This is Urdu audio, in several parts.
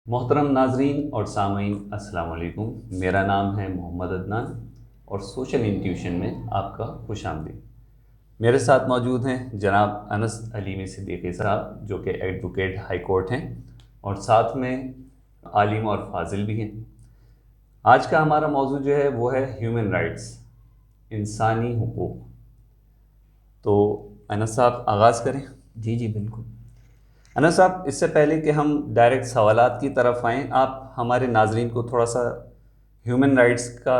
محترم ناظرین اور سامعین، السلام علیکم۔ میرا نام ہے محمد عدنان اور سوشل انٹیوشن میں آپ کا خوش آمدید۔ میرے ساتھ موجود ہیں جناب انس علیمی صدیقی صاحب، جو کہ ایڈوکیٹ ہائی کورٹ ہیں اور ساتھ میں عالم اور فاضل بھی ہیں۔ آج کا ہمارا موضوع جو ہے وہ ہے ہیومن رائٹس، انسانی حقوق۔ تو انس صاحب آغاز کریں۔ جی بالکل۔ انس صاحب، اس سے پہلے کہ ہم ڈائریکٹ سوالات کی طرف آئیں، آپ ہمارے ناظرین کو تھوڑا سا ہیومن رائٹس کا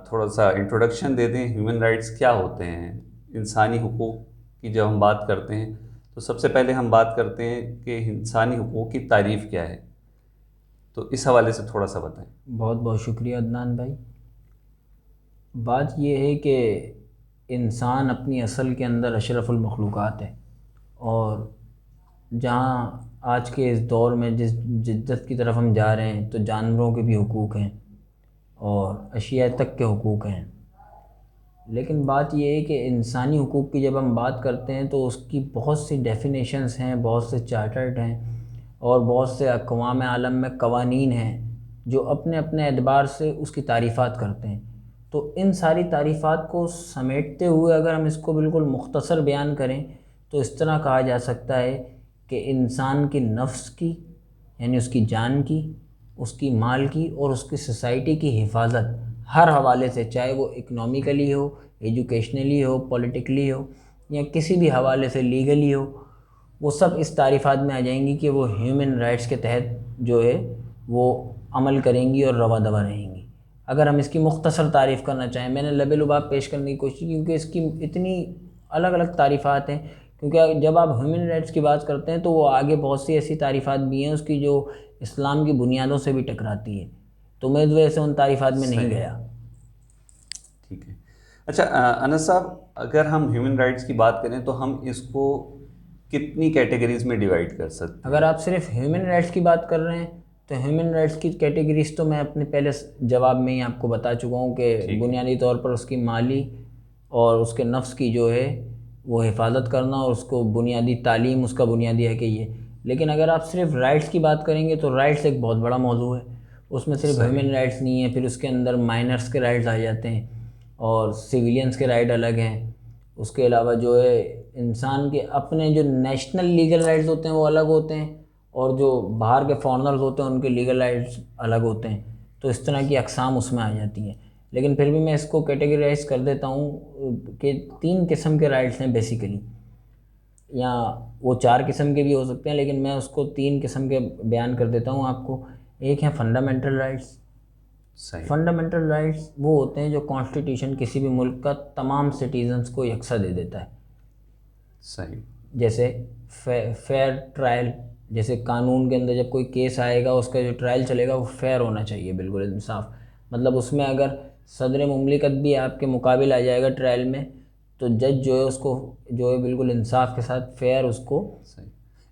تھوڑا سا انٹروڈکشن دے دیں۔ ہیومن رائٹس کیا ہوتے ہیں؟ انسانی حقوق کی جب ہم بات کرتے ہیں تو سب سے پہلے ہم بات کرتے ہیں کہ انسانی حقوق کی تعریف کیا ہے، تو اس حوالے سے تھوڑا سا بتائیں۔ بہت بہت شکریہ عدنان بھائی۔ بات یہ ہے کہ انسان اپنی اصل کے اندر اشرف المخلوقات ہے، اور جہاں آج کے اس دور میں جس جدت کی طرف ہم جا رہے ہیں تو جانوروں کے بھی حقوق ہیں اور اشیاء تک کے حقوق ہیں، لیکن بات یہ ہے کہ انسانی حقوق کی جب ہم بات کرتے ہیں تو اس کی بہت سی ڈیفینیشنز ہیں، بہت سے چارٹرڈ ہیں اور بہت سے اقوام عالم میں قوانین ہیں جو اپنے اپنے اعتبار سے اس کی تعریفات کرتے ہیں۔ تو ان ساری تعریفات کو سمیٹتے ہوئے اگر ہم اس کو بالکل مختصر بیان کریں تو اس طرح کہا جا سکتا ہے کہ انسان کی نفس کی، یعنی اس کی جان کی، اس کی مال کی اور اس کی سوسائٹی کی حفاظت ہر حوالے سے، چاہے وہ اکنامیکلی ہو، ایجوکیشنلی ہو، پولیٹیکلی ہو یا کسی بھی حوالے سے لیگلی ہو، وہ سب اس تعریفات میں آ جائیں گی کہ وہ ہیومن رائٹس کے تحت جو ہے وہ عمل کریں گی اور رواں دواں رہیں گی۔ اگر ہم اس کی مختصر تعریف کرنا چاہیں، میں نے لب لباب پیش کرنے کی کوشش کی کیونکہ اس کی اتنی الگ الگ تعریفات ہیں، کیونکہ جب آپ ہیومن رائٹس کی بات کرتے ہیں تو وہ آگے بہت سی ایسی تعریفات بھی ہیں اس کی جو اسلام کی بنیادوں سے بھی ٹکراتی ہے، تو میں اس وجہ سے ان تعریفات میں نہیں گیا۔ ٹھیک ہے۔ اچھا انس صاحب، اگر ہم ہیومن رائٹس کی بات کریں تو ہم اس کو کتنی کیٹیگریز میں ڈیوائڈ کر سکتے ہیں؟ اگر آپ صرف ہیومن رائٹس کی بات کر رہے ہیں تو ہیومن رائٹس کی کیٹیگریز تو میں اپنے پہلے جواب میں ہی آپ کو بتا چکا ہوں کہ بنیادی طور پر اس کی مالی اور اس کے نفس کی جو ہے وہ حفاظت کرنا اور اس کو بنیادی تعلیم اس کا بنیادی ہے کہ یہ۔ لیکن اگر آپ صرف رائٹس کی بات کریں گے تو رائٹس ایک بہت بڑا موضوع ہے، اس میں صرف ہیومن رائٹس نہیں ہے، پھر اس کے اندر مائنرس کے رائٹس آ جاتے ہیں اور سویلینس کے رائٹ الگ ہیں۔ اس کے علاوہ جو ہے انسان کے اپنے جو نیشنل لیگل رائٹس ہوتے ہیں وہ الگ ہوتے ہیں، اور جو باہر کے فارنرز ہوتے ہیں ان کے لیگل رائٹس الگ ہوتے ہیں، تو اس طرح کی اقسام اس میں آ جاتی ہیں۔ لیکن پھر بھی میں اس کو کیٹیگرائز کر دیتا ہوں کہ 3 قسم کے رائٹس ہیں بیسیکلی، یا وہ 4 قسم کے بھی ہو سکتے ہیں، لیکن میں اس کو 3 قسم کے بیان کر دیتا ہوں آپ کو۔ ایک ہے فنڈامنٹل رائٹس۔ فنڈامنٹل رائٹس وہ ہوتے ہیں جو کانسٹیٹیوشن کسی بھی ملک کا تمام سٹیزنز کو یکساں دے دیتا ہے۔ صحیح۔ جیسے فیئر ٹرائل، جیسے قانون کے اندر جب کوئی کیس آئے گا اس کا جو ٹرائل چلے گا وہ فیئر ہونا چاہیے، بالکل انصاف۔ مطلب اس میں اگر صدر مملکت بھی آپ کے مقابل آ جائے گا ٹرائل میں تو جج جو ہے اس کو جو ہے بالکل انصاف کے ساتھ فیئر اس کو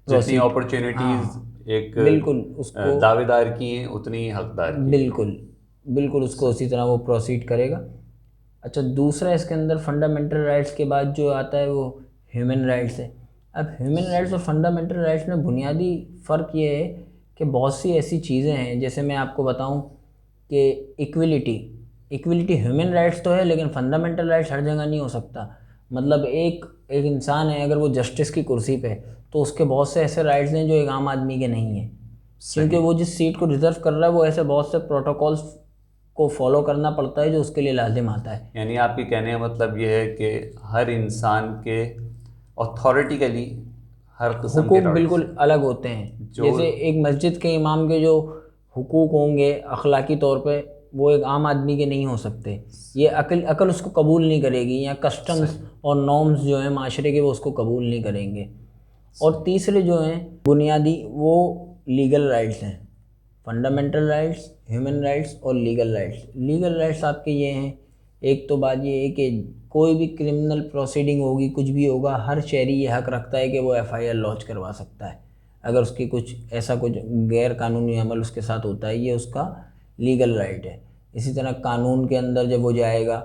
جتنی اپرچونٹیز ایک بالکل اس کو دعوے دار کی ہیں اتنی حقدار کی، بالکل اس کو اسی طرح وہ پروسیڈ کرے گا۔ اچھا، دوسرا اس کے اندر فنڈامنٹل رائٹس کے بعد جو آتا ہے وہ ہیومن رائٹس ہے۔ اب ہیومن رائٹس اور فنڈامنٹل رائٹس میں بنیادی فرق یہ ہے کہ بہت سی ایسی چیزیں ہیں، جیسے میں آپ کو بتاؤں کہ ایکویلٹی ہیومن رائٹس تو ہے لیکن فنڈامنٹل رائٹس ہر جگہ نہیں ہو سکتا۔ مطلب ایک انسان ہے، اگر وہ جسٹس کی کرسی پہ، تو اس کے بہت سے ایسے رائٹس ہیں جو ایک عام آدمی کے نہیں ہیں، کیونکہ وہ جس سیٹ کو ریزرو کر رہا ہے وہ ایسے بہت سے پروٹوکولز کو فالو کرنا پڑتا ہے جو اس کے لیے لازم آتا ہے۔ یعنی آپ کے کہنے کا مطلب یہ ہے کہ ہر انسان کے اتھارٹیکلی ہر قسم کے حقوق بالکل الگ ہوتے ہیں۔ جیسے ایک مسجد کے امام کے جو حقوق ہوں گے اخلاقی طور پہ وہ ایک عام آدمی کے نہیں ہو سکتے، یہ عقل اس کو قبول نہیں کرے گی، یا کسٹمز اور نارمز جو ہیں معاشرے کے وہ اس کو قبول نہیں کریں گے۔ اور تیسرے جو ہیں بنیادی وہ لیگل رائٹس ہیں، فنڈامنٹل رائٹس، ہیومن رائٹس اور لیگل رائٹس۔ لیگل رائٹس آپ کے یہ ہیں، ایک تو بات یہ ہے کہ کوئی بھی کرمنل پروسیڈنگ ہوگی، کچھ بھی ہوگا، ہر شہری یہ حق رکھتا ہے کہ وہ FIR لانچ کروا سکتا ہے اگر اس کی کچھ غیر قانونی عمل اس کے ساتھ ہوتا ہے، یہ اس کا لیگل رائٹ ہے۔ اسی طرح قانون کے اندر جب وہ جائے گا،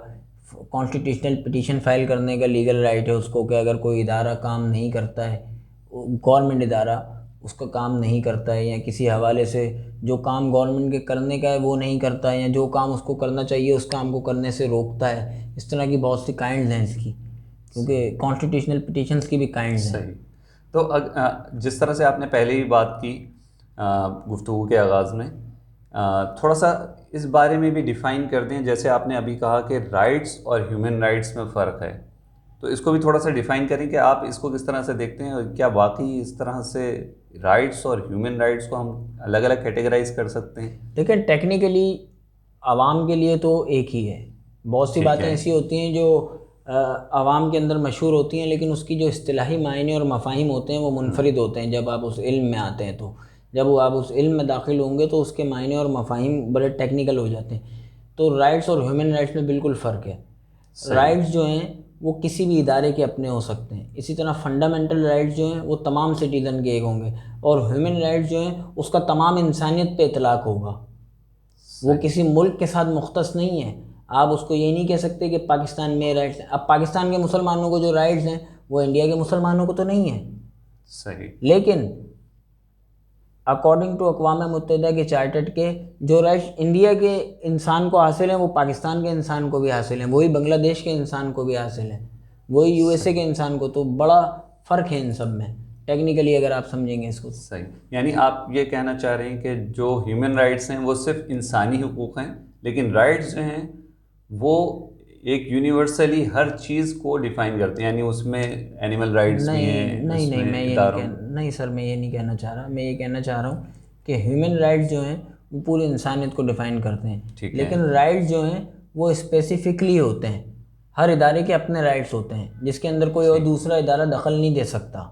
کانسٹیٹیوشنل پٹیشن فائل کرنے کا لیگل رائٹ ہے اس کو، کہ اگر کوئی ادارہ کام نہیں کرتا ہے، گورنمنٹ ادارہ، اس کا کام نہیں کرتا ہے، یا کسی حوالے سے جو کام گورنمنٹ کے کرنے کا ہے وہ نہیں کرتا ہے، یا جو کام اس کو کرنا چاہیے اس کام کو کرنے سے روکتا ہے. اس طرح کی بہت سی کائنڈز ہیں اس کی، کیونکہ کانسٹیٹیوشنل پٹیشنز کی بھی کائنڈز ہیں. صحیح. تو جس طرح سے آپ نے پہلے ہی بات کی گفتگو کے آغاز میں، تھوڑا سا اس بارے میں بھی ڈیفائن کر دیں. جیسے آپ نے ابھی کہا کہ رائٹس اور ہیومن رائٹس میں فرق ہے، تو اس کو بھی تھوڑا سا ڈیفائن کریں کہ آپ اس کو کس طرح سے دیکھتے ہیں، اور کیا واقعی اس طرح سے رائٹس اور ہیومن رائٹس کو ہم الگ الگ کیٹیگرائز کر سکتے ہیں؟ لیکن ٹیکنیکلی عوام کے لیے تو ایک ہی ہے. بہت سی ٹھیک باتیں ہے. ایسی ہوتی ہیں جو عوام کے اندر مشہور ہوتی ہیں، لیکن اس کی جو اصطلاحی معنی اور مفاہیم ہوتے ہیں وہ منفرد ہوتے ہیں. جب آپ اس علم میں آتے ہیں تو جب آپ اس علم میں داخل ہوں گے تو اس کے معنی اور مفاہیم بڑے ٹیکنیکل ہو جاتے ہیں. تو رائٹس اور ہیومن رائٹس میں بالکل فرق ہے. صحیح. رائٹس جو ہیں وہ کسی بھی ادارے کے اپنے ہو سکتے ہیں. اسی طرح فنڈامنٹل رائٹس جو ہیں وہ تمام سٹیزن کے ایک ہوں گے، اور ہیومن رائٹس جو ہیں اس کا تمام انسانیت پہ اطلاق ہوگا. وہ کسی ملک کے ساتھ مختص نہیں ہے. آپ اس کو یہ نہیں کہہ سکتے کہ پاکستان میں رائٹس ہیں. اب پاکستان کے مسلمانوں کو جو رائٹس ہیں وہ انڈیا کے مسلمانوں کو تو نہیں ہیں. صحیح. لیکن اکارڈنگ ٹو اقوام متحدہ کے چارٹر کے جو رائٹس انڈیا کے انسان کو حاصل ہیں وہ پاکستان کے انسان کو بھی حاصل ہیں، وہی بنگلہ دیش کے انسان کو بھی حاصل ہیں، وہی یو ایس اے کے انسان کو. تو بڑا فرق ہے ان سب میں ٹیکنیکلی اگر آپ سمجھیں گے اس کو. صحیح. یعنی آپ یہ کہنا چاہ رہے ہیں کہ جو ہیومن رائٹس ہیں وہ صرف انسانی حقوق ہیں، لیکن رائٹس جو ہیں وہ ایک یونیورسلی ہر چیز کو ڈیفائن کرتے ہیں. یعنی اس میں اینیمل رائٹس بھی ہیں، اس نہیں میں میں یہ اداروں. نہیں سر، میں یہ نہیں کہنا چاہ رہا. میں یہ کہنا چاہ رہا ہوں کہ ہیومن رائٹس جو ہیں وہ پوری انسانیت کو ڈیفائن کرتے ہیں، ٹھیک ہے. لیکن رائٹس جو ہیں وہ اسپیسیفکلی ہوتے ہیں. ہر ادارے کے اپنے رائٹس ہوتے ہیں جس کے اندر کوئی اور دوسرا ادارہ دخل نہیں دے سکتا.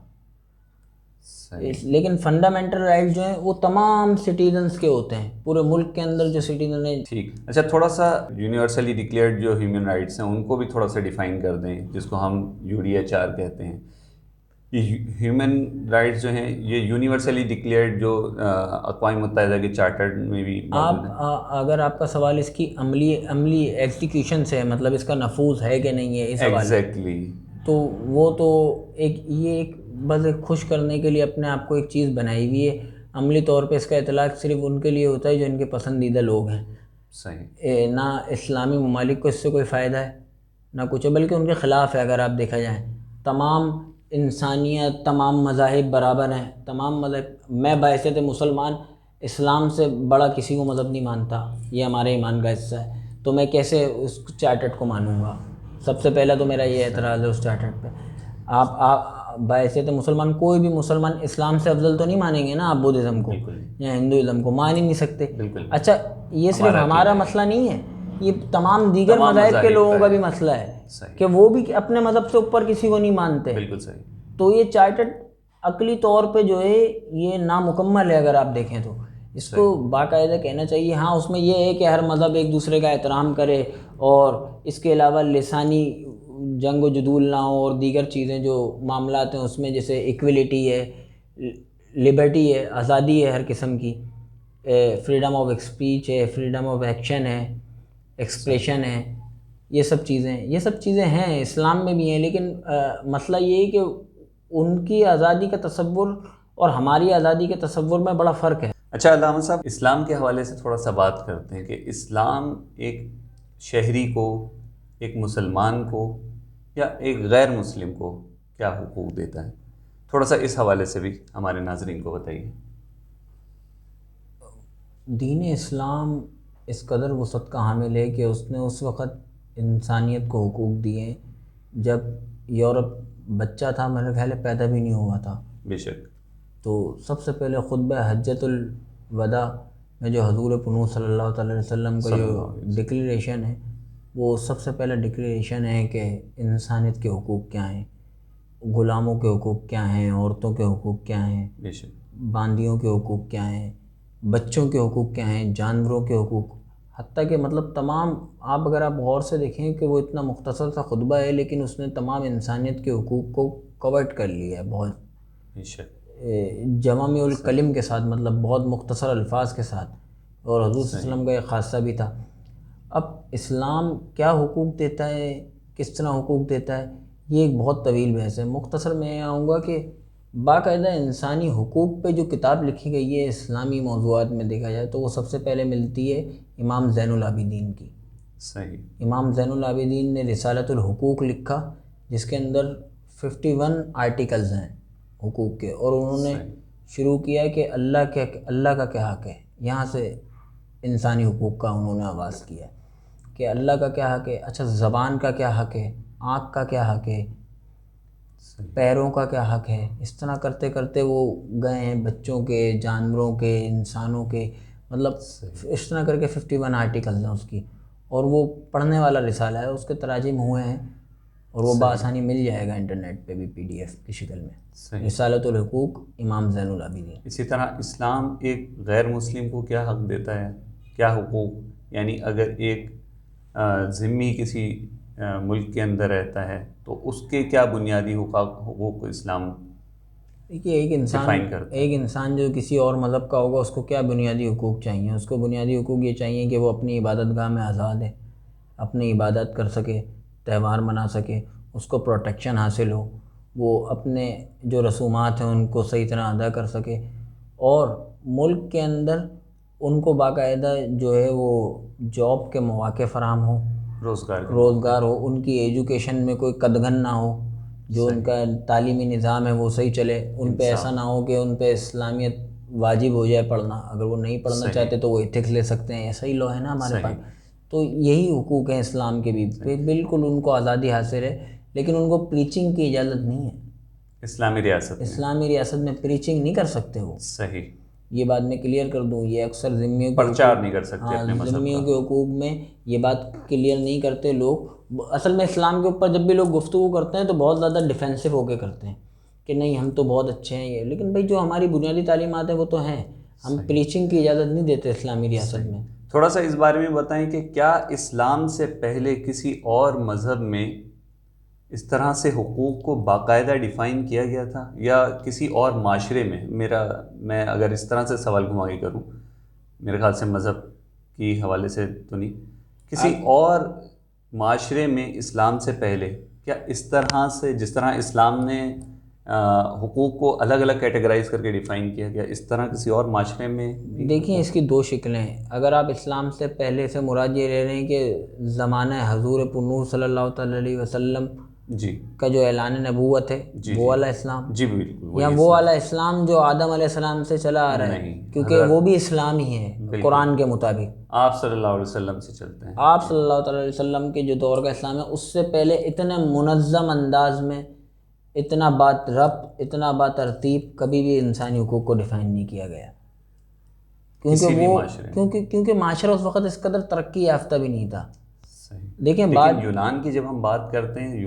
صحیح. لیکن فنڈامنٹل رائٹس جو ہیں وہ تمام سٹیزنز کے ہوتے ہیں، پورے ملک کے اندر جو سٹیزن ہیں. ٹھیک. اچھا، تھوڑا سا یونیورسلی ڈکلیئرڈ جو ہیومن رائٹس ہیں ان کو بھی تھوڑا سا ڈیفائن کر دیں، جس کو ہم UDHR کہتے ہیں. یہ ہیومن رائٹس جو ہیں یہ یونیورسلی ڈکلیئرڈ جو اقوام متحدہ کے چارٹر میں بھی موجود ہیں. اگر آپ کا سوال اس کی عملی ایگزیکیوشن سے ہے، مطلب اس کا نفوذ ہے کہ نہیں ہے اس حوالے، ایگزیکٹلی. تو وہ تو ایک بس ایک خوش کرنے کے لیے اپنے آپ کو ایک چیز بنائی ہوئی ہے. عملی طور پہ اس کا اطلاق صرف ان کے لیے ہوتا ہے جو ان کے پسندیدہ لوگ ہیں. صحیح. نہ اسلامی ممالک کو اس سے کوئی فائدہ ہے نہ کچھ ہے، بلکہ ان کے خلاف ہے. اگر آپ دیکھا جائے تمام انسانیت، تمام مذاہب برابر ہیں. تمام مذہب، میں بحیثیت مسلمان اسلام سے بڑا کسی کو مذہب نہیں مانتا، یہ ہمارے ایمان کا حصہ ہے. تو میں کیسے اس چارٹر کو مانوں گا؟ سب سے پہلا تو میرا یہ اعتراض ہے اس چارٹر پہ. آپ بحیثیت مسلمان، کوئی بھی مسلمان اسلام سے افضل تو نہیں مانیں گے نا آپ بدھزم کو یا ہندوازم کو، مان ہی نہیں سکتے. اچھا، یہ صرف ہمارا مسئلہ نہیں ہے، یہ تمام دیگر مذاہب کے لوگوں کا بھی مسئلہ ہے کہ وہ بھی اپنے مذہب سے اوپر کسی کو نہیں مانتے. بالکل صحیح. تو یہ چارٹر عقلی طور پہ جو ہے یہ نامکمل ہے. اگر آپ دیکھیں تو اس کو باقاعدہ کہنا چاہیے. ہاں، اس میں یہ ہے کہ ہر مذہب ایک دوسرے کا احترام کرے، اور اس کے علاوہ لسانی جنگ و جدول نہ ہو، اور دیگر چیزیں جو معاملات ہیں اس میں جیسے ایکویلٹی ہے، لبرٹی ہے، آزادی ہے ہر قسم کی، فریڈم آف اسپیچ ہے، فریڈم آف ایکشن ہے، ایکسپریشن ہے. یہ سب چیزیں ہیں اسلام میں بھی ہیں. لیکن مسئلہ یہ ہے کہ ان کی آزادی کا تصور اور ہماری آزادی کے تصور میں بڑا فرق ہے. اچھا علامہ صاحب، اسلام کے حوالے سے تھوڑا سا بات کرتے ہیں کہ اسلام ایک شہری کو، ایک مسلمان کو یا ایک غیر مسلم کو کیا حقوق دیتا ہے؟ تھوڑا سا اس حوالے سے بھی ہمارے ناظرین کو بتائیے. دین اسلام اس قدر وسعت کا حامل ہے کہ اس نے اس وقت انسانیت کو حقوق دیے جب یورپ بچہ تھا، میرے خیال ہے پیدا بھی نہیں ہوا تھا. بے شک. تو سب سے پہلے خطبہ حجۃ الوداع میں جو حضور پنو صلی اللہ تعالی علیہ وسلم کا جو ڈکلیریشن ہے، وہ سب سے پہلا ڈکلیریشن ہے کہ انسانیت کے حقوق کیا ہیں، غلاموں کے حقوق کیا ہیں، عورتوں کے حقوق کیا ہیں، بے شک. باندیوں کے حقوق کیا ہیں، بچوں کے حقوق کیا ہیں، جانوروں کے حقوق. حتیٰ کہ مطلب تمام، اگر آپ غور سے دیکھیں کہ وہ اتنا مختصر سا خطبہ ہے لیکن اس نے تمام انسانیت کے حقوق کو کورڈ کر لیا ہے بہت بے شک. جوامع الکلم کے ساتھ، مطلب بہت مختصر الفاظ کے ساتھ. اور حضور صلی اللہ علیہ وسلم کا ایک خاصہ بھی تھا. اب اسلام کیا حقوق دیتا ہے، کس طرح حقوق دیتا ہے، یہ ایک بہت طویل بحث ہے. مختصر میں آؤں گا کہ باقاعدہ انسانی حقوق پہ جو کتاب لکھی گئی ہے اسلامی موضوعات میں دیکھا جائے تو وہ سب سے پہلے ملتی ہے امام زین العابدین کی۔ صحیح۔ امام زین العابدین نے رسالۃ الحقوق لکھا جس کے اندر 51 آرٹیکلز ہیں حقوق کے، اور انہوں نے شروع کیا کہ اللہ کا کیا حق ہے، یہاں سے انسانی حقوق کا انہوں نے آغاز کیا کہ اللہ کا کیا حق ہے، اچھا زبان کا کیا حق ہے، آنکھ کا کیا حق ہے، پیروں کا کیا حق ہے، اس طرح کرتے کرتے وہ گئے ہیں بچوں کے، جانوروں کے، انسانوں کے، مطلب اس طرح کر کے 51 آرٹیکلز ہیں اس کی، اور وہ پڑھنے والا رسالہ ہے، اس کے تراجم ہوئے ہیں اور وہ بآسانی مل جائے گا انٹرنیٹ پہ بھی PDF کی شکل میں، رسالۃ الحقوق امام زین العابدین۔ اسی طرح اسلام ایک غیر مسلم کو کیا حق دیتا ہے، کیا حقوق، یعنی اگر ایک ذمی کسی ملک کے اندر رہتا ہے تو اس کے کیا بنیادی حقوق اسلام دیکھیے ڈیفائن کرتا ہے؟ ایک انسان جو کسی اور مذہب کا ہوگا اس کو کیا بنیادی حقوق چاہیے؟ اس کو بنیادی حقوق یہ چاہیے کہ وہ اپنی عبادت گاہ میں آزاد ہے، اپنی عبادت کر سکے، تہوار منا سکے، اس کو پروٹیکشن حاصل ہو، وہ اپنے جو رسومات ہیں ان کو صحیح طرح ادا کر سکے، اور ملک کے اندر ان کو باقاعدہ جو ہے وہ جاب کے مواقع فراہم ہو، روزگار ہو، ان کی ایجوکیشن میں کوئی قدغن نہ ہو، جو ان کا تعلیمی نظام ہے وہ صحیح چلے، ان پہ ایسا نہ ہو کہ ان پہ اسلامیت واجب ہو جائے پڑھنا، اگر وہ نہیں پڑھنا چاہتے تو وہ ایتھکس لے سکتے ہیں، ایسا ہی لو ہے نا ہمارے پاس، تو یہی حقوق ہیں اسلام کے بھی، بالکل ان کو آزادی حاصل ہے، لیکن ان کو پریچنگ کی اجازت نہیں ہے اسلامی ریاست میں پریچنگ نہیں کر سکتے وہ، صحیح، یہ بات میں کلیئر کر دوں، یہ اکثر ذمیوں کے پرچار نہیں کر سکتے اپنے مذہب کا، ذمیوں کے حقوق میں یہ بات کلیئر نہیں کرتے لوگ، اصل میں اسلام کے اوپر جب بھی لوگ گفتگو کرتے ہیں تو بہت زیادہ ڈیفینسو ہو کے کرتے ہیں کہ نہیں ہم تو بہت اچھے ہیں یہ، لیکن بھائی جو ہماری بنیادی تعلیمات ہیں وہ تو ہیں، ہم پریچنگ کی اجازت نہیں دیتے اسلامی ریاست میں۔ تھوڑا سا اس بارے میں بتائیں کہ کیا اسلام سے پہلے کسی اور مذہب میں اس طرح سے حقوق کو باقاعدہ ڈیفائن کیا گیا تھا، یا کسی اور معاشرے میں، میں اگر اس طرح سے سوال گھما کے کروں، میرے خیال سے مذہب کی حوالے سے تو نہیں، کسی اور معاشرے میں اسلام سے پہلے کیا اس طرح سے جس طرح اسلام نے حقوق کو الگ الگ کیٹیگرائز کر کے ڈیفائن کیا گیا، اس طرح کسی اور معاشرے میں؟ دیکھیں اس کی دو شکلیں ہیں، اگر آپ اسلام سے پہلے سے مراد یہ لے رہے ہیں کہ زمانہ حضور پرنور صلی اللہ تعالیٰ علیہ وسلم کا جو اعلان نبوت ہے وہ والا اسلام، بالکل، یا وہ والا اسلام جو آدم علیہ السلام سے چلا آ رہا ہے، کیونکہ وہ بھی اسلام ہی ہے قرآن کے مطابق، آپ صلی اللہ علیہ وسلم سے چلتے ہیں، آپ صلی اللہ تعالیٰ علیہ وسلم کے جو دور کا اسلام ہے اس سے پہلے اتنے منظم انداز میں، اتنا با ترتیب کبھی بھی انسانی حقوق کو ڈیفائن نہیں کیا گیا، کیونکہ معاشرہ اس وقت اس قدر ترقی یافتہ بھی نہیں تھا۔ دیکھیں لیکن یونان کی جب ہم بات کرتے ہیں،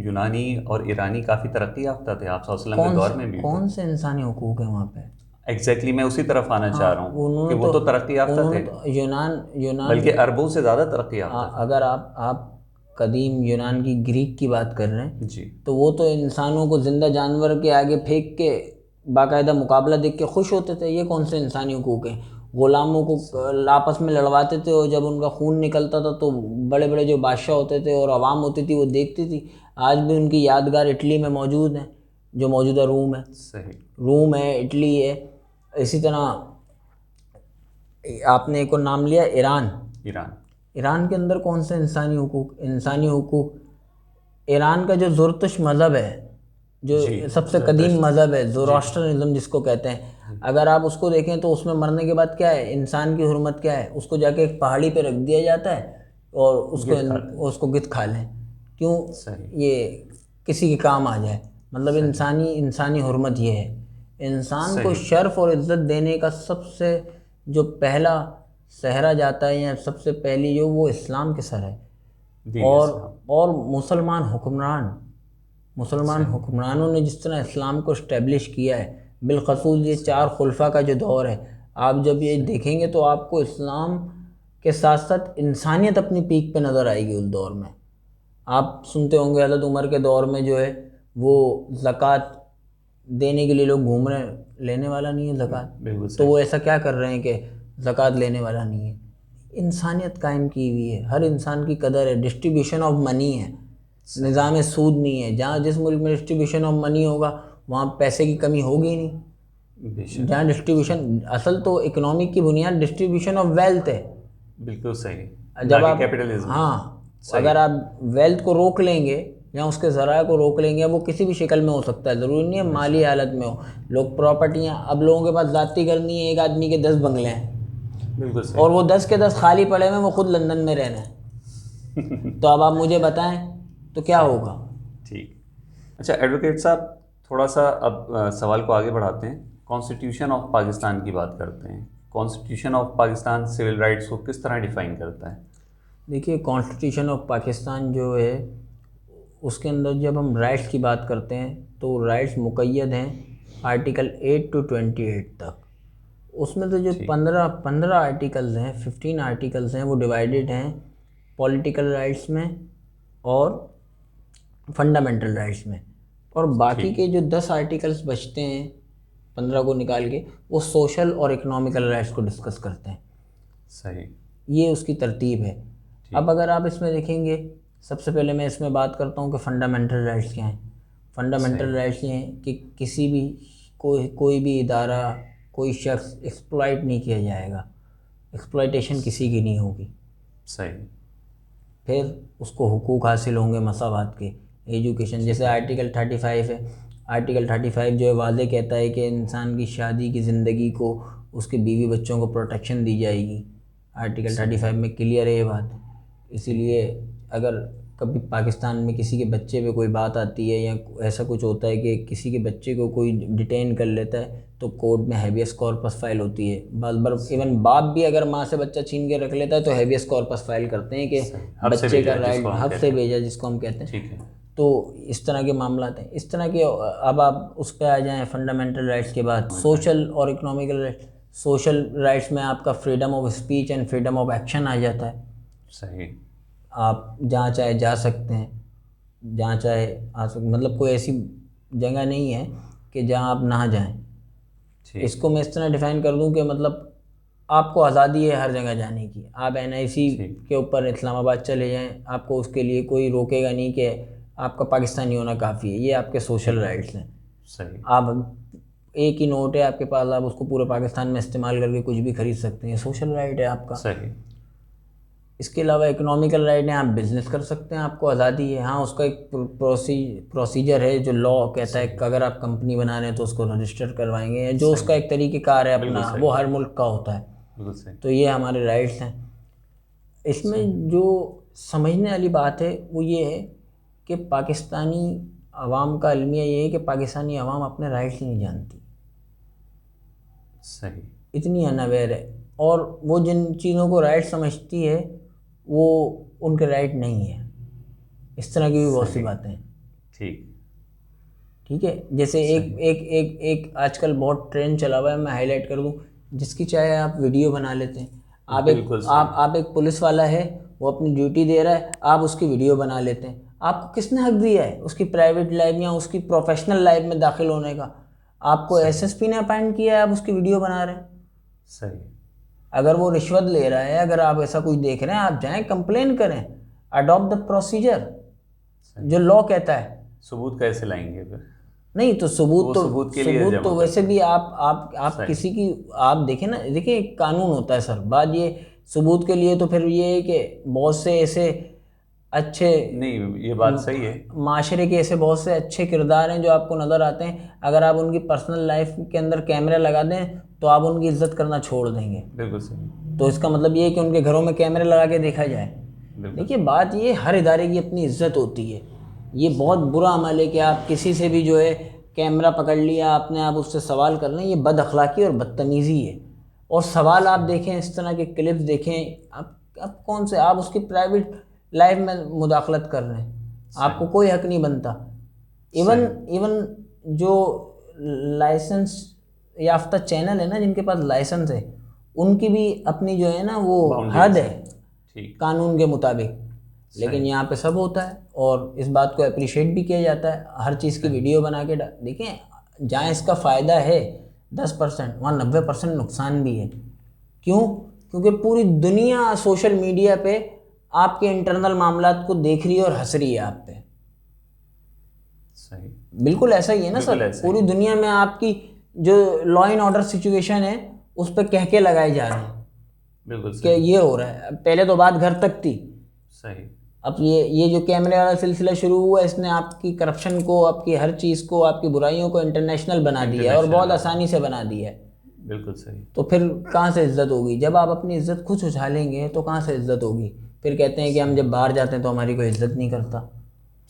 یونانی اور ایرانی کافی ترقی یافتہ تھے آپ صلی اللہ علیہ وسلم کے دور میں بھی، کون سے انسانی حقوق ہیں وہاں پہ؟ ایگزیکٹلی میں اسی طرف آنا چاہ رہا ہوں کہ وہ تو ترقی یافتہ تھے، یونان بلکہ اربوں سے زیادہ ترقی یافتہ تھے۔ اگر آپ قدیم یونان کی گریک کی بات کر رہے ہیں تو وہ تو انسانوں کو زندہ جانور کے آگے پھینک کے باقاعدہ مقابلہ دیکھ کے خوش ہوتے تھے، یہ کون سے انسانی حقوق ہیں؟ غلاموں کو آپس میں لڑواتے تھے، اور جب ان کا خون نکلتا تھا تو بڑے بڑے جو بادشاہ ہوتے تھے اور عوام ہوتی تھی وہ دیکھتی تھی، آج بھی ان کی یادگار اٹلی میں موجود ہیں، جو موجودہ روم ہے، روم ہے، اٹلی ہے، اسی طرح آپ نے ایک اور نام لیا ایران کے اندر کون سے انسانی حقوق؟ ایران کا جو زرتش مذہب ہے، جو سب سے قدیم مذہب ہے، زوراٹرزم جس کو کہتے ہیں، اگر آپ اس کو دیکھیں تو اس میں مرنے کے بعد کیا ہے، انسان کی حرمت کیا ہے، اس کو جا کے ایک پہاڑی پہ رکھ دیا جاتا ہے اور اس کو گت کھا لیں، کیوں؟ یہ کسی کے کام آ جائے، مطلب انسانی حرمت یہ ہے۔ انسان کو شرف اور عزت دینے کا سب سے جو پہلا صحرا جاتا ہے، یا سب سے پہلی جو، وہ اسلام کے سر ہے، اور مسلمان حکمرانوں نے جس طرح اسلام کو اسٹیبلش کیا ہے، بالخصوص یہ 4 خلفاء کا جو دور ہے، آپ جب یہ دیکھیں گے تو آپ کو اسلام کے ساتھ ساتھ انسانیت اپنی پیک پہ نظر آئے گی۔ اس دور میں آپ سنتے ہوں گے حضرت عمر کے دور میں جو ہے وہ زکوٰۃ دینے کے لیے لوگ گھوم رہے ہیں، لینے والا نہیں ہے زکوٰۃ، تو وہ ایسا کیا کر رہے ہیں کہ زکوٰۃ لینے والا نہیں ہے؟ انسانیت قائم کی ہوئی ہے، ہر انسان کی قدر ہے، ڈسٹریبیوشن آف منی ہے، نظام سود نہیں ہے، جہاں جس ملک میں ڈسٹریبیوشن آف منی ہوگا وہاں پیسے کی کمی ہوگی ہی نہیں. بے شک. جہاں ڈسٹریبیوشن، اصل تو اکنامک کی بنیاد ڈسٹریبیوشن آف ویلتھ ہے. بالکل صحیح. جب آپ کیپٹلزم. ہاں اگر آپ ویلتھ کو روک لیں گے یا اس کے ذرائع کو روک لیں گے، وہ کسی بھی شکل میں ہو سکتا ہے، ضروری نہیں ہے مالی حالت میں ہو. لوگ پراپرٹیاں، اب لوگوں کے پاس ذاتی کرنی ہے، ایک آدمی کے 10 بنگلے ہیں بالکل صحیح. اور وہ 10 کے 10 خالی پڑے ہوئے، وہ خود لندن میں رہنا ہے. تو اب آپ مجھے بتائیں تو کیا ہوگا؟ ٹھیک. اچھا ایڈوکیٹ صاحب، تھوڑا سا اب سوال کو آگے بڑھاتے ہیں. کانسٹیٹیوشن آف پاکستان کی بات کرتے ہیں. Constitution of Pakistan civil rights کو کس طرح ڈیفائن کرتا ہے؟ دیکھیے کانسٹیٹیوشن آف پاکستان جو ہے اس کے اندر جب ہم رائٹس کی بات کرتے ہیں تو رائٹس مقید ہیں آرٹیکل 8 to 28 تک. اس میں تو جو 15 آرٹیکلز ہیں، 15 آرٹیکلز ہیں، وہ ڈیوائیڈڈ ہیں پولیٹیکل رائٹس میں اور فنڈامنٹل رائٹس میں. اور باقی کے جو 10 آرٹیکلز بچتے ہیں 15 کو نکال کے، وہ سوشل اور اکنامیکل رائٹس کو ڈسکس کرتے ہیں. صحیح. یہ اس کی ترتیب ہے. اب اگر آپ اس میں دیکھیں گے، سب سے پہلے میں اس میں بات کرتا ہوں کہ فنڈامنٹل رائٹس کیا ہیں. فنڈامنٹل رائٹس یہ ہیں کہ کسی بھی کوئی بھی ادارہ، کوئی شخص ایکسپلائٹ نہیں کیا جائے گا، ایکسپلائٹیشن کسی کی نہیں ہوگی. صحیح. پھر اس کو حقوق حاصل ہوں گے مساوات کے. ایجوکیشن، جیسے آرٹیکل 35 ہے، آرٹیکل 35 جو ہے واضح کہتا ہے کہ انسان کی شادی کی زندگی کو، اس کے بیوی بچوں کو پروٹیکشن دی جائے گی. آرٹیکل 35 میں کلیئر ہے یہ بات. اسی لیے اگر کبھی پاکستان میں کسی کے بچے پہ کوئی بات آتی ہے یا ایسا کچھ ہوتا ہے کہ کسی کے بچے کو کوئی ڈیٹین کر لیتا ہے تو کورٹ میں ہیبیس کارپس فائل ہوتی ہے. بعض بار ایون باپ بھی اگر ماں سے بچہ چھین کے رکھ لیتا ہے تو ہیبیس کارپس فائل کرتے ہیں کہ بچے کا رائٹ حق سے بھیجا، جس کو ہم کہتے ہیں. تو اس طرح کے معاملات ہیں. اس طرح کے اب آپ اس پہ آ جائیں فنڈامنٹل رائٹس کے بعد سوشل اور اکنامیکل رائٹس. سوشل رائٹس میں آپ کا freedom of speech and freedom of action آ جاتا ہے. صحیح. آپ جہاں چاہے جا سکتے ہیں، جہاں چاہے آ سکتے، مطلب کوئی ایسی جگہ نہیں ہے کہ جہاں آپ نہ جائیں. اس کو میں اس طرح ڈیفائن کر دوں کہ مطلب آپ کو آزادی ہے ہر جگہ جانے کی. آپ NIC کے اوپر اسلام آباد چلے جائیں، آپ کو اس کے لیے کوئی روکے گا نہیں کہ آپ کا پاکستانی ہونا کافی ہے. یہ آپ کے سوشل رائٹس ہیں. صحیح. آپ ایک ہی نوٹ ہے آپ کے پاس، آپ اس کو پورے پاکستان میں استعمال کر کے کچھ بھی خرید سکتے ہیں، سوشل رائٹ ہے آپ کا. صحیح. اس کے علاوہ اکنامیکل رائٹ ہیں، آپ بزنس کر سکتے ہیں، آپ کو آزادی ہے. ہاں اس کا ایک پروسیجر ہے جو لا کہتا ہے کہ اگر آپ کمپنی بنا رہے ہیں تو اس کو رجسٹر کروائیں گے، جو اس کا ایک طریقہ کار ہے اپنا، وہ ہر ملک کا ہوتا ہے. تو یہ ہمارے رائٹس ہیں. اس میں جو سمجھنے والی بات ہے وہ یہ ہے کہ پاکستانی عوام کا المیہ یہ ہے کہ پاکستانی عوام اپنے رائٹس نہیں جانتی. صحیح. اتنی انویئر ہے، اور وہ جن چیزوں کو رائٹ سمجھتی ہے وہ ان کے رائٹ نہیں ہے. اس طرح کی بھی بہت سی باتیں ہیں. ٹھیک ہے. جیسے ایک آج کل بہت ٹرینڈ چلا ہوا ہے، میں ہائی لائٹ کر دوں، جس کی چاہے آپ ویڈیو بنا لیتے ہیں. آپ ایک پولیس والا ہے، وہ اپنی ڈیوٹی دے رہا ہے، آپ اس کی ویڈیو بنا لیتے ہیں. آپ کو کس نے حق دیا ہے اس کی پرائیویٹ لائف یا اس کی پروفیشنل لائف میں داخل ہونے کا؟ آپ کو SSP نے اپائنٹ کیا ہے، آپ اس کی ویڈیو بنا رہے ہیں. صحیح. اگر وہ رشوت لے رہا ہے، اگر آپ ایسا کچھ دیکھ رہے ہیں، آپ جائیں کمپلین کریں، اڈاپٹ دا پروسیجر جو لا کہتا ہے. ثبوت کیسے لائیں گے پھر؟ نہیں تو ثبوت تو ویسے بھی آپ کسی کی آپ دیکھیں نا، دیکھیں ایک قانون ہوتا ہے سر. بات یہ ثبوت کے لیے تو پھر یہ ہے کہ بہت سے ایسے اچھے، نہیں یہ بات صحیح ہے، معاشرے کے ایسے بہت سے اچھے کردار ہیں جو آپ کو نظر آتے ہیں، اگر آپ ان کی پرسنل لائف کے اندر کیمرے لگا دیں تو آپ ان کی عزت کرنا چھوڑ دیں گے. بالکل صحیح. تو اس کا مطلب یہ ہے کہ ان کے گھروں میں کیمرے لگا کے دیکھا جائے. دیکھیے بات یہ، ہر ادارے کی اپنی عزت ہوتی ہے. یہ بہت برا عمل ہے کہ آپ کسی سے بھی جو ہے کیمرہ پکڑ لیا آپ نے، آپ اس سے سوال کر لیں، یہ بد اخلاقی اور بدتمیزی ہے. اور سوال آپ دیکھیں، اس طرح کے کلپس دیکھیں، آپ کون سے، آپ اس کی پرائیویٹ لائف میں مداخلت کر رہے ہیں، آپ کو کوئی حق نہیں بنتا. ایون جو لائسنس یافتہ چینل ہے نا، جن کے پاس لائسنس ہے، ان کی بھی اپنی جو ہے نا وہ حد ہے قانون کے مطابق. لیکن یہاں پہ سب ہوتا ہے اور اس بات کو اپریشیٹ بھی کیا جاتا ہے. ہر چیز کی ویڈیو بنا کے دیکھیں، جہاں اس کا فائدہ ہے 10%، وہاں 90% نقصان بھی ہے. کیوں؟ کیونکہ پوری دنیا سوشل میڈیا پہ آپ کے انٹرنل معاملات کو دیکھ رہی ہے اور ہنس رہی ہے آپ پہ. صحیح، بالکل ایسا ہی ہے نا سر. پوری دنیا میں آپ کی جو لا اینڈ آرڈر سچویشن ہے اس پہ کہہ کے لگائے جا رہے ہیں بالکل کہ یہ ہو رہا ہے. پہلے تو بات گھر تک تھی. صحیح. اب یہ جو کیمرے والا سلسلہ شروع ہوا اس نے آپ کی کرپشن کو, آپ کی ہر چیز کو, آپ کی برائیوں کو انٹرنیشنل بنا دیا ہے اور بہت آسانی سے بنا دیا ہے. بالکل صحیح. تو پھر کہاں سے عزت ہوگی؟ جب آپ اپنی عزت خود اچھالیں گے تو کہاں سے عزت ہوگی؟ پھر کہتے ہیں کہ ہم جب باہر جاتے ہیں تو ہماری کوئی عزت نہیں کرتا.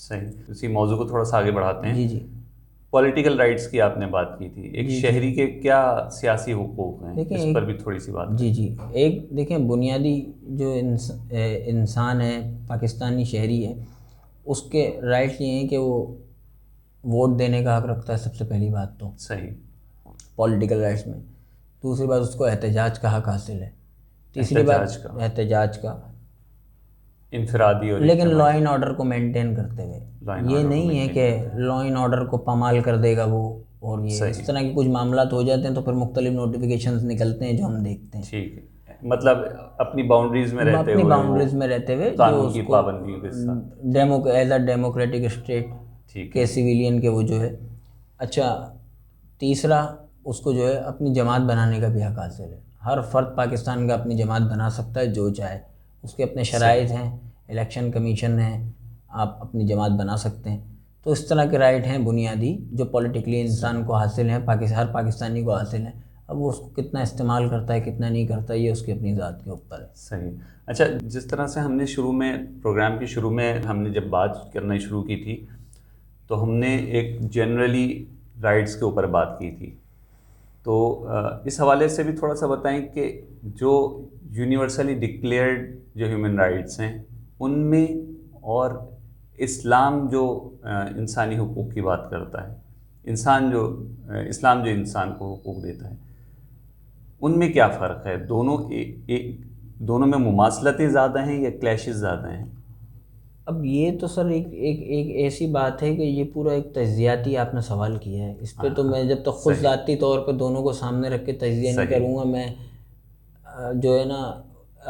صحیح. اسی موضوع کو تھوڑا سا آگے بڑھاتے ہیں. جی جی. پولیٹیکل رائٹس کی آپ نے بات کی تھی. ایک شہری کے کیا سیاسی حقوق ہیں, دیکھیں اس پر بھی تھوڑی سی بات. جی جی. ایک دیکھیں بنیادی جو انسان ہے, پاکستانی شہری ہے, اس کے رائٹس یہ ہیں کہ وہ ووٹ دینے کا حق رکھتا ہے سب سے پہلی بات تو. صحیح. پولیٹیکل رائٹس میں. دوسری بات اس کو احتجاج کا حق حاصل ہے. تیسری بات احتجاج کا انفرادی اور لیکن لا اینڈ آرڈر کو مینٹین کرتے ہوئے. یہ نہیں ہے کہ لا اینڈ آرڈر کو پامال کر دے گا وہ, اور یہ اس طرح کے کچھ معاملات ہو جاتے ہیں تو پھر مختلف نوٹیفیکیشنز نکلتے ہیں جو ہم دیکھتے ہیں. ٹھیک ہے, مطلب اپنی باؤنڈریز میں رہتے ہوئے, اپنی باؤنڈریز میں رہتے ہوئے قانون کی پابندیوں کے ساتھ, ایز اے ڈیموکریٹک اسٹیٹ کے سویلین کے وہ جو ہے. اچھا, تیسرا اس کو جو ہے اپنی جماعت بنانے کا بھی حق حاصل ہے. ہر فرد پاکستان کا اپنی جماعت بنا سکتا ہے جو چاہے. اس کے اپنے شرائط ہیں, الیکشن کمیشن ہے, آپ اپنی جماعت بنا سکتے ہیں. تو اس طرح کے رائٹ ہیں بنیادی جو پولیٹیکلی انسان کو حاصل ہیں, ہر پاکستانی کو حاصل ہیں. اب وہ اس کو کتنا استعمال کرتا ہے کتنا نہیں کرتا ہے یہ اس کی اپنی ذات کے اوپر ہے. صحیح. اچھا, جس طرح سے ہم نے شروع میں پروگرام کے شروع میں ہم نے جب بات کرنا شروع کی تھی تو ہم نے ایک جنرلی رائٹس کے اوپر بات کی تھی. تو اس حوالے سے بھی تھوڑا سا بتائیں کہ جو یونیورسلی ڈکلیئرڈ جو ہیومن رائٹس ہیں ان میں, اور اسلام جو انسانی حقوق کی بات کرتا ہے, اسلام جو انسان کو حقوق دیتا ہے, ان میں کیا فرق ہے؟ دونوں میں مماثلتیں زیادہ ہیں یا کلیشز زیادہ ہیں؟ اب یہ تو سر ایک ایسی بات ہے کہ یہ پورا ایک تجزیاتی آپ نے سوال کیا ہے. اس پہ تو میں جب تک خود ذاتی طور پہ دونوں کو سامنے رکھ کے تجزیہ نہیں کروں گا, میں جو ہے نا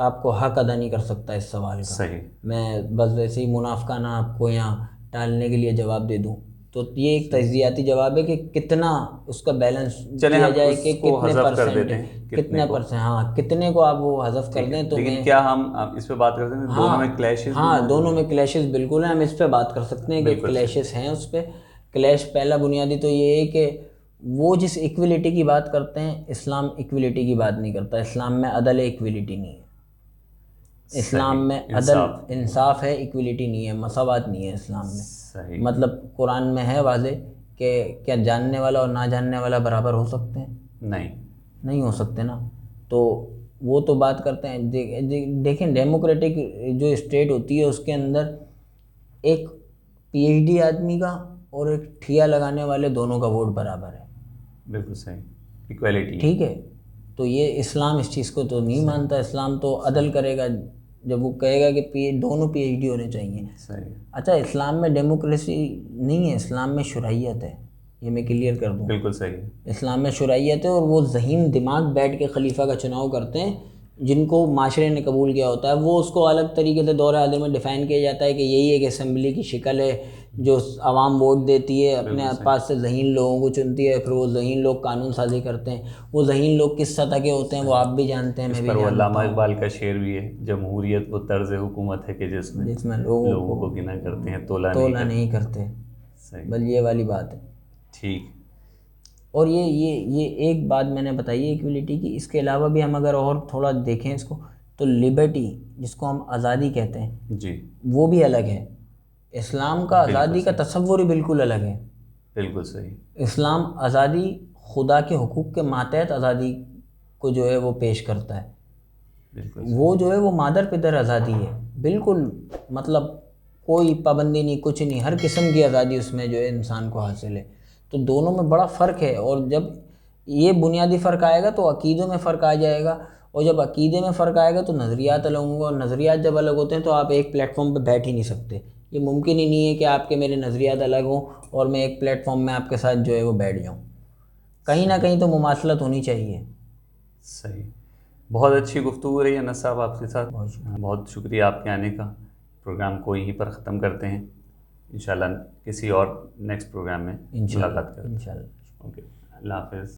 آپ کو حق ادا نہیں کر سکتا اس سوال کا. صحیح. میں بس ویسے ہی منافقانہ آپ کو یہاں ٹالنے کے لیے جواب دے دوں. تو یہ ایک تجزیاتی جواب ہے کہ کتنا اس کا بیلنس کیا جائے کہ کتنے پرسنٹ, کتنے پرسنٹ, ہاں کتنے کو آپ وہ حذف کر دیں. تو لیکن کیا ہم اس پہ بات کرتے ہیں دونوں میں کلیشز؟ ہاں دونوں میں کلیشز بالکل ہیں. ہم اس پہ بات کر سکتے ہیں کہ کلیشز ہیں. اس پہ کلیش پہلا بنیادی تو یہ ہے کہ وہ جس ایکویلٹی کی بات کرتے ہیں اسلام ایکویلٹی کی بات نہیں کرتا. اسلام میں عدل ایکویلٹی نہیں ہے. اسلام میں عدل انصاف ہے, ایکویلٹی نہیں ہے, مساوات نہیں ہے اسلام میں. مطلب قرآن میں ہے واضح کہ کیا جاننے والا اور نہ جاننے والا برابر ہو سکتے ہیں؟ نہیں ہو سکتے نا. تو وہ تو بات کرتے ہیں. دیکھیں ڈیموکریٹک جو اسٹیٹ ہوتی ہے اس کے اندر ایک پی ایچ ڈی آدمی کا اور ایک ٹھیا لگانے والے دونوں کا ووٹ برابر ہے. بالکل صحیح, ایکویلٹی. ٹھیک ہے, تو یہ اسلام اس چیز کو تو نہیں مانتا. اسلام تو عدل کرے گا جب وہ کہے گا کہ دونوں پی ایچ ڈی ہونے چاہیے. اچھا, اسلام میں ڈیموکریسی نہیں ہے, اسلام میں شرعیت ہے. یہ میں کلیئر کر دوں. بالکل صحیح. اسلام میں شرعیت ہے اور وہ ذہین دماغ بیٹھ کے خلیفہ کا چناؤ کرتے ہیں جن کو معاشرے نے قبول کیا ہوتا ہے. وہ اس کو الگ طریقے سے دور حاضر میں ڈیفائن کیا جاتا ہے کہ یہی ایک اسمبلی کی شکل ہے جو عوام ووٹ دیتی ہے, اپنے پاس سے ذہین لوگوں کو چنتی ہے, پھر وہ ذہین لوگ قانون سازی کرتے ہیں. وہ ذہین لوگ کس سطح کے ہوتے ہیں وہ آپ بھی جانتے ہیں, میں بھی جانتا ہوں. علامہ اقبال کا شعر بھی ہے, جمہوریت وہ طرز حکومت ہے کہ جس میں لوگوں کو گنا کرتے ہیں, تولا نہیں کرتے. بس یہ والی بات ہے. ٹھیک. اور یہ ایک بات میں نے بتائی ہے ایکویلٹی کی. اس کے علاوہ بھی ہم اگر اور تھوڑا دیکھیں اس کو تو لبرٹی جس کو ہم آزادی کہتے ہیں جی, وہ بھی الگ ہے. اسلام کا آزادی کا تصور ہی بالکل الگ ہے. بالکل صحیح. اسلام آزادی خدا کے حقوق کے ماتحت آزادی کو جو ہے وہ پیش کرتا ہے. وہ جو ہے وہ مادر پدر آزادی ہے بالکل. مطلب کوئی پابندی نہیں, کچھ نہیں, ہر قسم کی آزادی اس میں جو ہے انسان کو حاصل ہے. تو دونوں میں بڑا فرق ہے. اور جب یہ بنیادی فرق آئے گا تو عقیدوں میں فرق آ جائے گا, اور جب عقیدے میں فرق آئے گا تو نظریات الگ ہوں گے, اور نظریات جب الگ ہوتے ہیں تو آپ ایک پلیٹ فارم پہ بیٹھ ہی نہیں سکتے. یہ ممکن ہی نہیں ہے کہ آپ کے میرے نظریات الگ ہوں اور میں ایک پلیٹ فارم میں آپ کے ساتھ جو ہے وہ بیٹھ جاؤں. کہیں نہ کہیں تو مماثلت ہونی چاہیے. صحیح. بہت اچھی گفتگو رہی انس صاحب آپ کے ساتھ. بہت شکریہ آپ کے آنے کا. پروگرام کو یہیں پر ختم کرتے ہیں. انشاءاللہ کسی اور نیکسٹ پروگرام میں انشاءاللہ ملاقات کریں. انشاءاللہ. اوکے, اللہ حافظ.